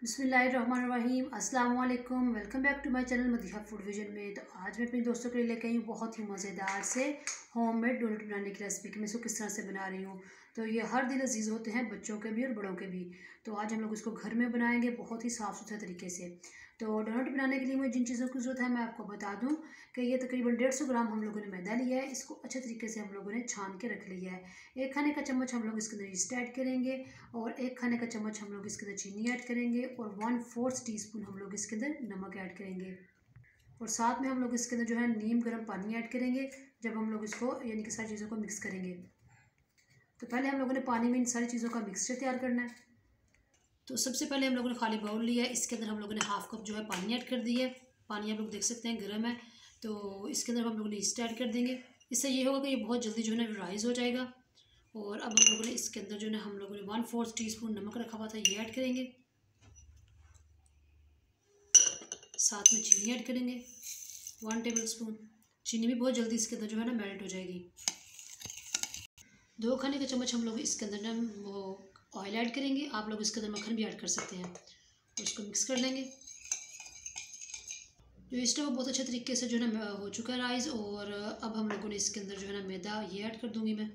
बिस्मिल्लाहिर्रहमानिर्रहीम अस्सलाम वालेकुम। Welcome back to my channel Madiha food vision में। तो आज मैं अपने दोस्तों के लिए लेके आई हूँ बहुत ही मज़ेदार से होममेड डोनट बनाने की रेसिपी कि मैं इसको किस तरह से बना रही हूँ। तो ये हर दिन लजीज होते हैं, बच्चों के भी और बड़ों के भी। तो आज हम लोग इसको घर में बनाएंगे बहुत ही साफ़ सुथरे तरीके से। तो डोनट बनाने के लिए मुझे जिन चीज़ों की ज़रूरत है मैं आपको बता दूँ कि ये तकरीबन 150 ग्राम हम लोगों ने मैदा लिया है। इसको अच्छे तरीके से हम लोगों ने छान के रख लिया है। 1 खाने का चम्मच हम लोग इसके अंदर ईस्ट ऐड करेंगे और 1 खाने का चम्मच हम लोग इसके अंदर चीनी ऐड करेंगे और 1/4 टीस्पून हम लोग इसके अंदर नमक ऐड करेंगे। और साथ में हम लोग इसके अंदर जो है नीम गर्म पानी ऐड करेंगे जब हम लोग इसको यानी कि सारी चीज़ों को मिक्स करेंगे। तो पहले हम लोगों ने पानी में इन सारी चीज़ों का मिक्सचर तैयार करना है। तो सबसे पहले हम लोगों ने खाली बाउल लिया है, इसके अंदर हम लोगों ने 1/2 कप जो है पानी ऐड कर दिया है। पानी आप लोग देख सकते हैं गर्म है। तो इसके अंदर हम लोगों ने ईस्ट ऐड कर देंगे। इससे ये होगा कि ये बहुत जल्दी जो है ना राइज़ हो जाएगा। और अब हम लोगों ने इसके अंदर जो है ना हम लोगों ने 1/4 टीस्पून नमक रखा हुआ था ये ऐड करेंगे। साथ में चीनी ऐड करेंगे 1 टेबलस्पून। चीनी भी बहुत जल्दी इसके अंदर जो है ना मेल्ट हो जाएगी। 2 खाने का चम्मच हम लोग इसके अंदर ना वो ऑयल ऐड करेंगे। आप लोग इसके अंदर मक्खन भी ऐड कर सकते हैं। तो इसको मिक्स कर लेंगे। जो ईस्ट है वो बहुत अच्छे तरीके से जो है ना हो चुका है राइस। और अब हम लोगों ने इसके अंदर जो है ना मैदा ये ऐड कर दूँगी मैं।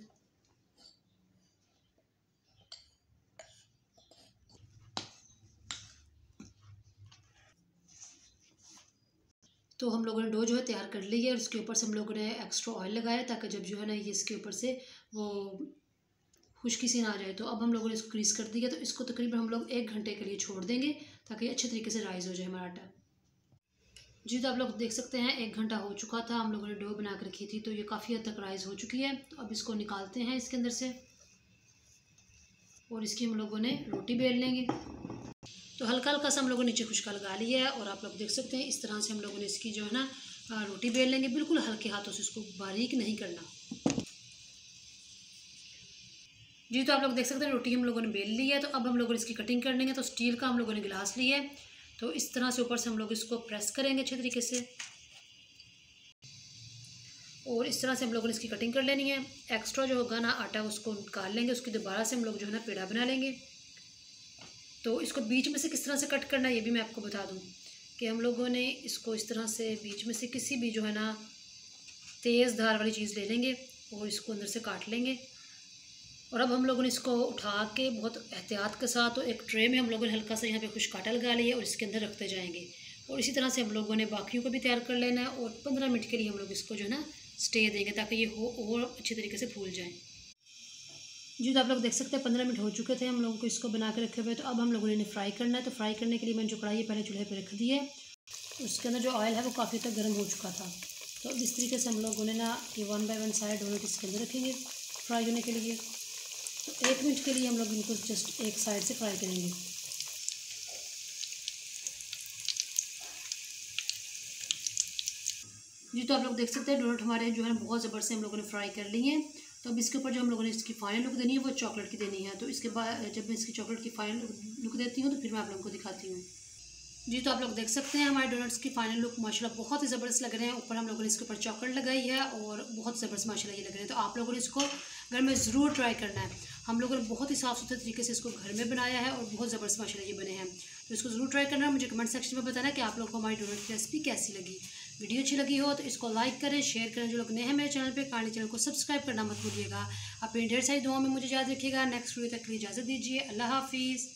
तो हम लोगों ने डो जो है तैयार कर ली है और इसके ऊपर से हम लोगों ने एक्स्ट्रा ऑयल लगाया ताकि जब जो है ना ये इसके ऊपर से वो खुश्की सी ना आ जाए। तो अब हम लोगों ने इसको ग्रीस कर दिया। तो इसको तकरीबन हम लोग 1 घंटे के लिए छोड़ देंगे ताकि अच्छे तरीके से राइज़ हो जाए हमारा आटा। जी तो आप लोग देख सकते हैं 1 घंटा हो चुका था, हम लोगों ने डो बना कर रखी थी। तो ये काफ़ी हद तक राइज़ हो चुकी है। तो अब इसको निकालते हैं इसके अंदर से और इसकी हम लोगों ने रोटी बेल लेंगे। तो हल्का हल्का सा हम लोगों ने नीचे खुशका लगा लिया है और आप लोग देख सकते हैं इस तरह से हम लोगों ने इसकी जो है ना रोटी बेल लेंगे। बिल्कुल हल्के हाथों से, इसको बारीक नहीं करना। जी तो आप लोग देख सकते हैं रोटी हम लोगों ने बेल ली है। तो अब हम लोगों ने इसकी कटिंग कर लेंगे। तो स्टील का हम लोगों ने गिलास लिया है। तो इस तरह से ऊपर से हम लोग इसको प्रेस करेंगे अच्छे तरीके से और इस तरह से हम लोगों ने इसकी कटिंग कर लेनी है। एक्स्ट्रा जो होगा ना आटा उसको निकाल लेंगे। उसकी दोबारा से हम लोग जो है ना पेड़ा बना लेंगे। तो इसको बीच में से किस तरह से कट करना है ये भी मैं आपको बता दूं कि हम लोगों ने इसको इस तरह से बीच में से किसी भी जो है ना तेज़ धार वाली चीज़ ले लेंगे और इसको अंदर से काट लेंगे। और अब हम लोगों ने इसको उठा के बहुत एहतियात के साथ तो एक ट्रे में हम लोगों ने हल्का सा यहाँ पे कुछ काटा लगा लिया और इसके अंदर रखते जाएंगे। और इसी तरह से हम लोगों ने बाकियों को भी तैयार कर लेना है और 15 मिनट के लिए हम लोग इसको जो है ना स्टे देंगे ताकि ये हो और अच्छे तरीके से फूल जाए। जी तो आप लोग देख सकते हैं 15 मिनट हो चुके थे हम लोगों को इसको बना के रखे हुए। तो अब हम लोगों ने इन्हें फ्राई करना है। तो फ्राई करने के लिए मैंने जो कढ़ाई पहले चूल्हे पे रख दी है, उसके अंदर जो ऑयल है वो काफ़ी तक गर्म हो चुका था। तो इस तरीके से हम लोगों ने ना ये 1 बाय 1 साइड डोनट इसके अंदर रखेंगे फ्राई होने के लिए। तो 1 मिनट के लिए हम लोग इनको जस्ट एक साइड से फ्राई करेंगे। जी तो आप लोग देख सकते हैं डोनट हमारे जो है बहुत ज़बर से हम लोगों ने फ्राई कर ली हैं। तो अब इसके ऊपर जो हम लोगों ने इसकी फाइनल लुक देनी है वो चॉकलेट की देनी है। तो इसके बाद जब मैं इसकी चॉकलेट की फाइनल लुक देती हूँ तो फिर मैं आप लोगों को दिखाती हूँ। जी तो आप लोग देख सकते हैं हमारे डोनट्स की फाइनल लुक माशाल्लाह बहुत ही ज़बरदस्त लग रहे हैं। ऊपर हम लोगों ने इसके ऊपर चॉकलेट लगाई है और बहुत ज़बरदस्त माशाल्लाह ये लग रहे हैं। तो आप लोगों ने इसको घर में ज़रूर ट्राई करना है। हम लोगों ने बहुत ही साफ़ सुथरे तरीके से इसको घर में बनाया है और बहुत ज़बरदस्त माशाल्लाह ये बने हैं। तो इसको ज़रूर ट्राई करना है। मुझे कमेंट सेक्शन में बताना कि आप लोगों को हमारी डोनट की रेसिपी कैसी लगी। वीडियो अच्छी लगी हो तो इसको लाइक करें, शेयर करें। जो लोग नए हैं मेरे चैनल पे काइंडली चैनल को सब्सक्राइब करना मत भूलिएगा। अपनी ढेर सारी दुआओं में मुझे याद रखिएगा। नेक्स्ट वीडियो तक के लिए इजाज़त दीजिए। अल्लाह हाफिज़।